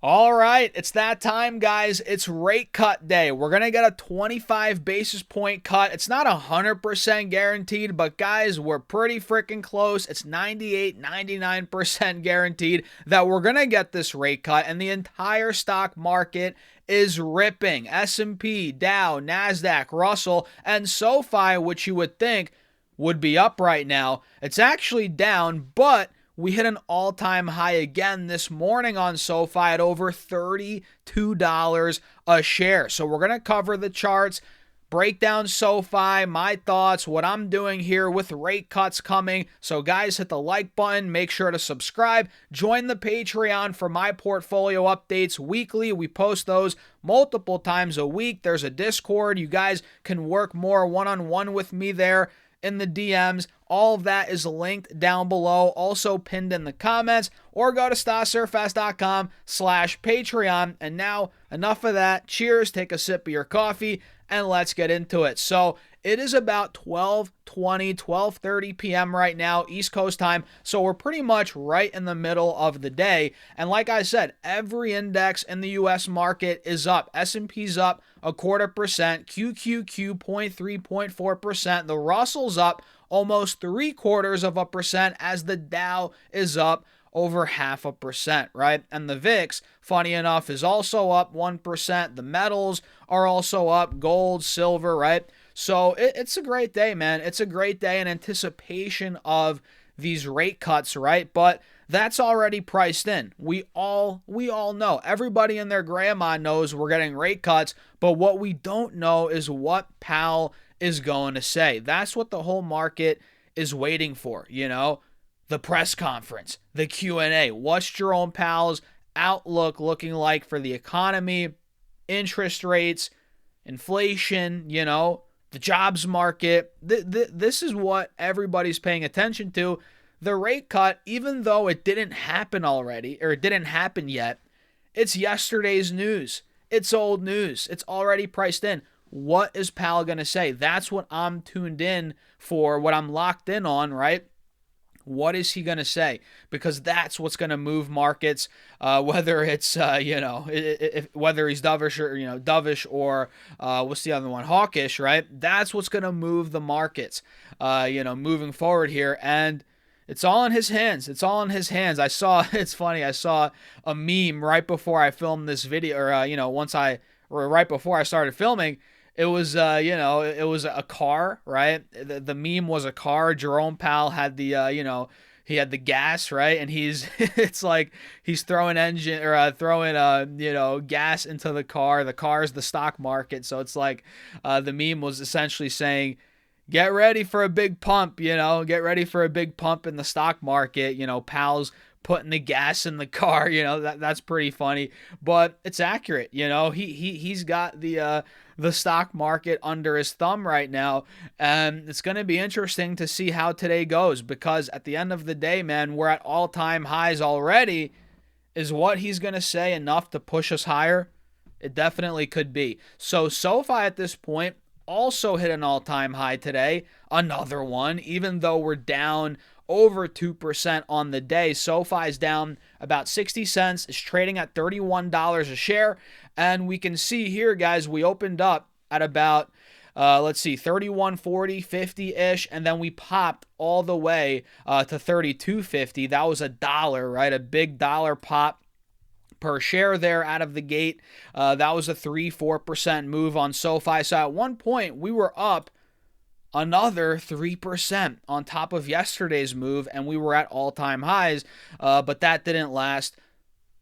All right, it's that time, guys. It's rate cut day. We're going to get a 25 basis point cut. It's not 100% guaranteed, but guys, we're pretty freaking close. It's 98, 99% guaranteed that we're going to get this rate cut, and the entire stock market is ripping. S&P, Dow, NASDAQ, Russell, and Sofi, which you would think would be up right now. It's actually down, but we hit an all-time high again this morning on Sofi at over $32 a share. So we're going to cover the charts, break down Sofi, my thoughts, what I'm doing here with rate cuts coming. So guys, hit the like button, make sure to subscribe, join the Patreon for my portfolio updates weekly. We post those multiple times a week. There's a Discord. You guys can work more one-on-one with me there in the DMs. All of that is linked down below, also pinned in the comments, or go to stasurfast.com/Patreon. And now, enough of that. Cheers, take a sip of your coffee, and let's get into it. So it is about 12:20, 12:30 p.m. right now, East Coast time. So we're pretty much right in the middle of the day. And like I said, every index in the U.S. market is up. S&P's up 0.25%, QQQ 0.3, 0.4%. The Russell's up almost 0.75%, as the Dow is up over 0.5%, right? And the VIX, funny enough, is also up 1%. The metals are also up, gold, silver, right? So it's a great day, man. It's a great day in anticipation of these rate cuts, right? But that's already priced in. We all know. Everybody and their grandma knows we're getting rate cuts, but what we don't know is what Powell is going to say. That's what the whole market is waiting for, you know? The press conference, the Q&A. What's Jerome Powell's outlook looking like for the economy, interest rates, inflation, you know, the jobs market? This is what everybody's paying attention to. The rate cut, even though it didn't happen already, or it didn't happen yet, it's yesterday's news. It's old news. It's already priced in. What is Powell going to say? That's what I'm tuned in for, what I'm locked in on, right? What is he going to say? Because that's what's going to move markets, whether it's, whether he's dovish or what's the other one? Hawkish, right? That's what's going to move the markets, moving forward here. And it's all in his hands. It's all in his hands. It's funny, I saw a meme right before I filmed this video, right before I started filming. It was, it was a car, right? The meme was a car. Jerome Powell had the, he had the gas, right? And it's like he's throwing gas into the car. The car is the stock market. So it's like the meme was essentially saying, get ready for a big pump, get ready for a big pump in the stock market. Powell's putting the gas in the car, that's pretty funny, but it's accurate. He's got the stock market under his thumb right now, and it's going to be interesting to see how today goes, because at the end of the day, man, we're at all-time highs already. Is what he's going to say enough to push us higher? It definitely could be. So Sofi at this point also hit an all-time high today, another one, even though we're down over 2% on the day. SoFi's down about 60 cents, is trading at $31 a share, and we can see here, guys, we opened up at about, 31.40, 50-ish, and then we popped all the way to 32.50. That was $1, right? A big dollar pop per share there out of the gate. That was a 3-4% move on Sofi. So at one point, we were up another 3% on top of yesterday's move, and we were at all-time highs, but that didn't last,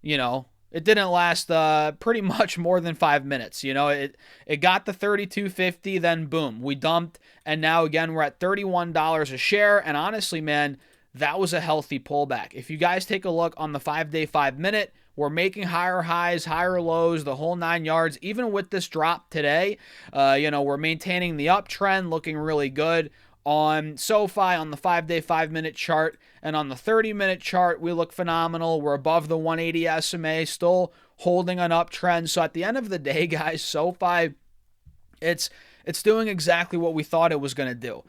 it didn't last pretty much more than 5 minutes. It got to 32.50, then boom, we dumped, and now again we're at $31 a share, and honestly, man, that was a healthy pullback. If you guys take a look on the 5-day, 5-minute, we're making higher highs, higher lows, the whole 9 yards. Even with this drop today, we're maintaining the uptrend, looking really good on Sofi on the 5-day, 5-minute chart. And on the 30-minute chart, we look phenomenal. We're above the 180 SMA, still holding an uptrend. So at the end of the day, guys, Sofi, it's doing exactly what we thought it was going to do.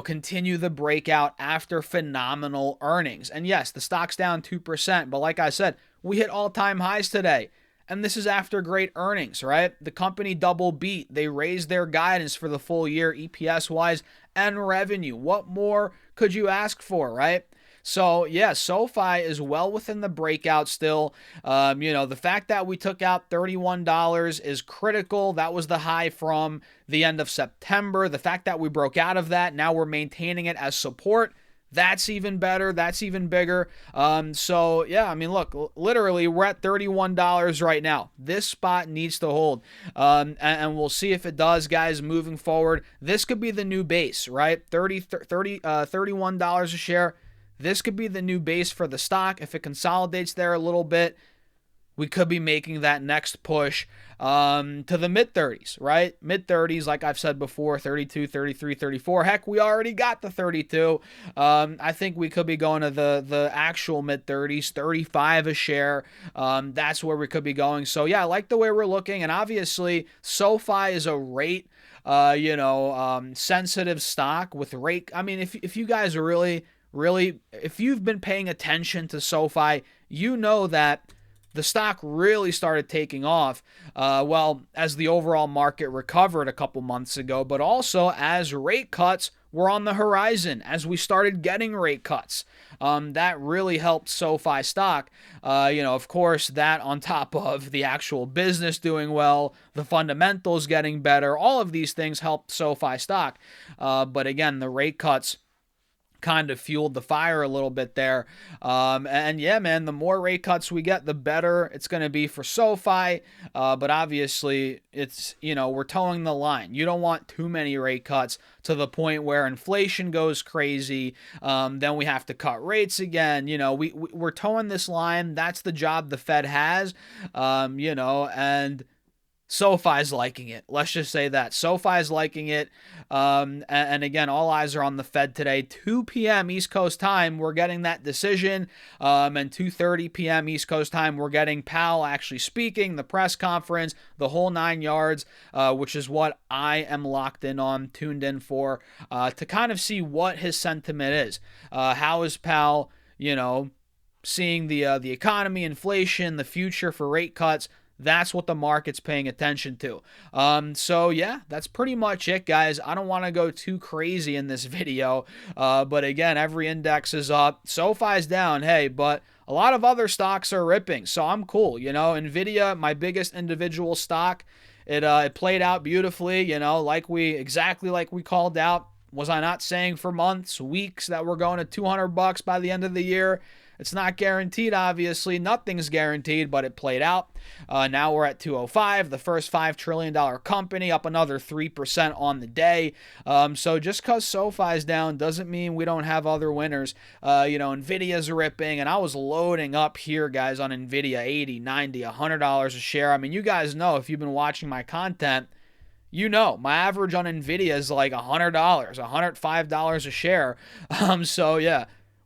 Continue the breakout after phenomenal earnings. And yes, the stock's down 2%, but like I said, we hit all-time highs today. And this is after great earnings, right? The company double beat. They raised their guidance for the full year, EPS-wise, and revenue. What more could you ask for, right? So, yeah, SoFi is well within the breakout still. The fact that we took out $31 is critical. That was the high from the end of September. The fact that we broke out of that, now we're maintaining it as support. That's even better. That's even bigger. Look, literally, we're at $31 right now. This spot needs to hold. And we'll see if it does, guys, moving forward. This could be the new base, right? $31 a share. This could be the new base for the stock. If it consolidates there a little bit, we could be making that next push to the mid-30s, right? Mid-30s, like I've said before, 32, 33, 34. Heck, we already got the 32. I think we could be going to the actual mid-30s, 35 a share. That's where we could be going. So, yeah, I like the way we're looking. And obviously, SoFi is a rate, sensitive stock with rate. I mean, if you guys are really, if you've been paying attention to SoFi, you know that the stock really started taking off, as the overall market recovered a couple months ago, but also as rate cuts were on the horizon, as we started getting rate cuts. That really helped SoFi stock. Of course, that on top of the actual business doing well, the fundamentals getting better, all of these things helped SoFi stock. But again, the rate cuts kind of fueled the fire a little bit there. The more rate cuts we get, the better it's going to be for SoFi. But obviously, it's, we're towing the line. You don't want too many rate cuts to the point where inflation goes crazy. Then we have to cut rates again. We're towing this line. That's the job the Fed has, and SoFi's liking it. Let's just say that. SoFi's liking it. And again, all eyes are on the Fed today. 2 p.m. East Coast time, we're getting that decision. And 2:30 p.m. East Coast time, we're getting Powell actually speaking, the press conference, the whole 9 yards, which is what I am locked in on, tuned in for, to kind of see what his sentiment is. How is Powell, seeing the economy, inflation, the future for rate cuts? That's what the market's paying attention to. That's pretty much it, guys. I don't want to go too crazy in this video, but again, every index is up. SoFi's down, hey, but a lot of other stocks are ripping, so I'm cool. NVIDIA, my biggest individual stock, it played out beautifully, exactly like we called out. Was I not saying for months, weeks that we're going to $200 by the end of the year? It's not guaranteed, obviously. Nothing's guaranteed, but it played out. Now we're at 205, the first $5 trillion company, up another 3% on the day. So just because SoFi's down doesn't mean we don't have other winners. NVIDIA's ripping, and I was loading up here, guys, on NVIDIA, $80, $90, $100 a share. I mean, you guys know if you've been watching my content, my average on NVIDIA is like $100, $105 a share.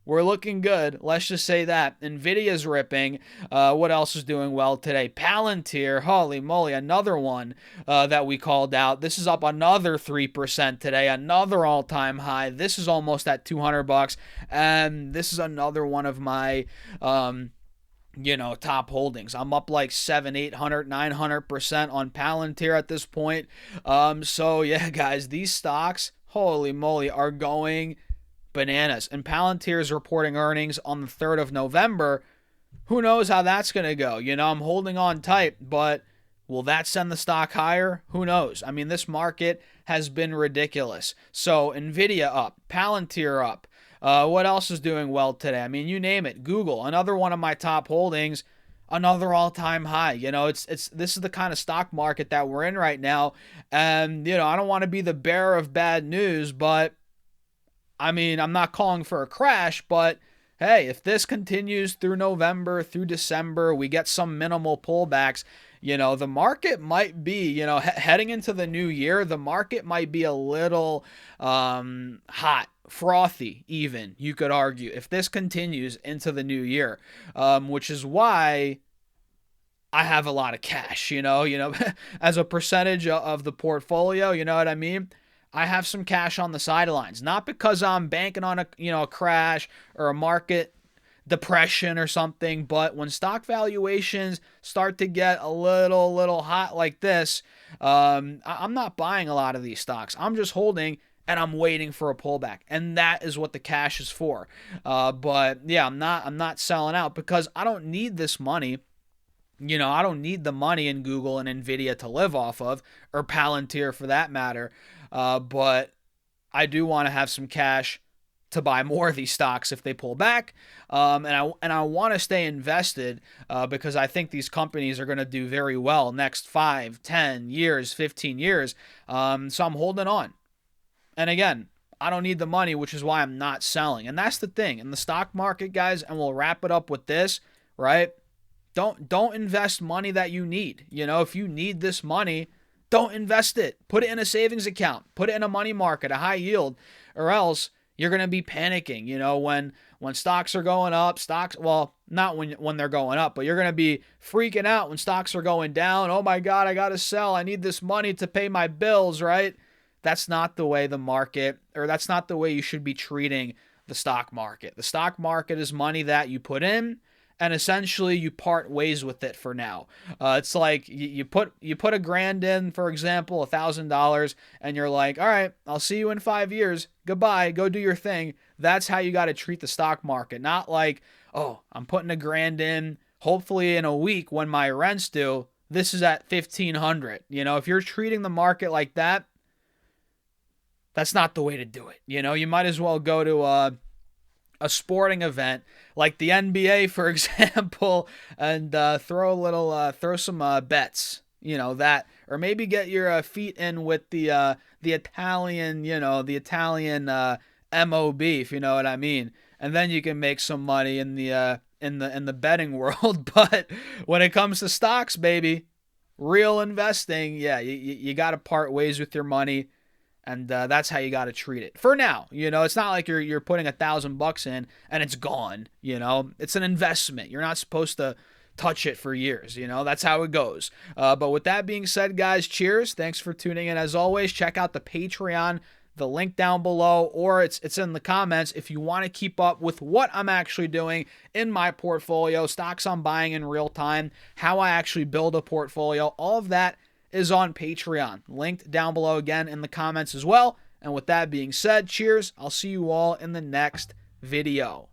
We're looking good. Let's just say that. NVIDIA's ripping. What else is doing well today? Palantir, holy moly, another one that we called out. This is up another 3% today, another all-time high. This is almost at $200, and this is another one of my top holdings. I'm up like 700, 800, 900% on Palantir at this point. Guys, these stocks, holy moly, are going bananas. And Palantir is reporting earnings on the 3rd of November. Who knows how that's going to go? I'm holding on tight, but will that send the stock higher? Who knows? I mean, this market has been ridiculous. So NVIDIA up, Palantir up. What else is doing well today? I mean, you name it. Google, another one of my top holdings, another all-time high. This is the kind of stock market that we're in right now. And, I don't want to be the bearer of bad news, but I mean, I'm not calling for a crash, but hey, if this continues through November, through December, we get some minimal pullbacks, the market might be, heading into the new year, the market might be a little hot, frothy even, you could argue, if this continues into the new year, which is why I have a lot of cash, as a percentage of the portfolio, you know what I mean? I have some cash on the sidelines, not because I'm banking on a crash or a market depression or something. But when stock valuations start to get a little hot like this, I'm not buying a lot of these stocks. I'm just holding and I'm waiting for a pullback, and that is what the cash is for. But yeah, I'm not selling out because I don't need this money. I don't need the money in Google and Nvidia to live off of, or Palantir for that matter. But I do want to have some cash to buy more of these stocks if they pull back. And I want to stay invested because I think these companies are going to do very well next 5, 10 years, 15 years. So I'm holding on. And again, I don't need the money, which is why I'm not selling. And that's the thing in the stock market, guys. And we'll wrap it up with this, right? Don't invest money that you need. If you need this money, don't invest it. Put it in a savings account. Put it in a money market, a high yield, or else you're going to be panicking. When stocks are going up, not when they're going up, but you're going to be freaking out when stocks are going down. Oh my God, I got to sell. I need this money to pay my bills, right? That's not the way the market, or that's not the way you should be treating the stock market. The stock market is money that you put in, and essentially you part ways with it for now. It's like you put $1,000 in, for example, $1,000, and you're like, all right, I'll see you in 5 years. Goodbye. Go do your thing. That's how you got to treat the stock market. Not like, oh, I'm putting $1,000 in. Hopefully in a week when my rent's due, this is at $1,500. If you're treating the market like that, that's not the way to do it. You might as well go to a sporting event like the NBA, for example, and throw some bets. That, or maybe get your feet in with the Italian, the Italian MOB, if you know what I mean, and then you can make some money in the betting world. But when it comes to stocks, baby, real investing, yeah, you got to part ways with your money. And that's how you got to treat it for now. It's not like you're putting $1,000 in and it's gone. It's an investment. You're not supposed to touch it for years. That's how it goes. But with that being said, guys, cheers. Thanks for tuning in. As always, check out the Patreon, the link down below, or it's in the comments if you want to keep up with what I'm actually doing in my portfolio, stocks I'm buying in real time, how I actually build a portfolio. All of that is on Patreon. Linked down below again in the comments as well. And with that being said, cheers. I'll see you all in the next video.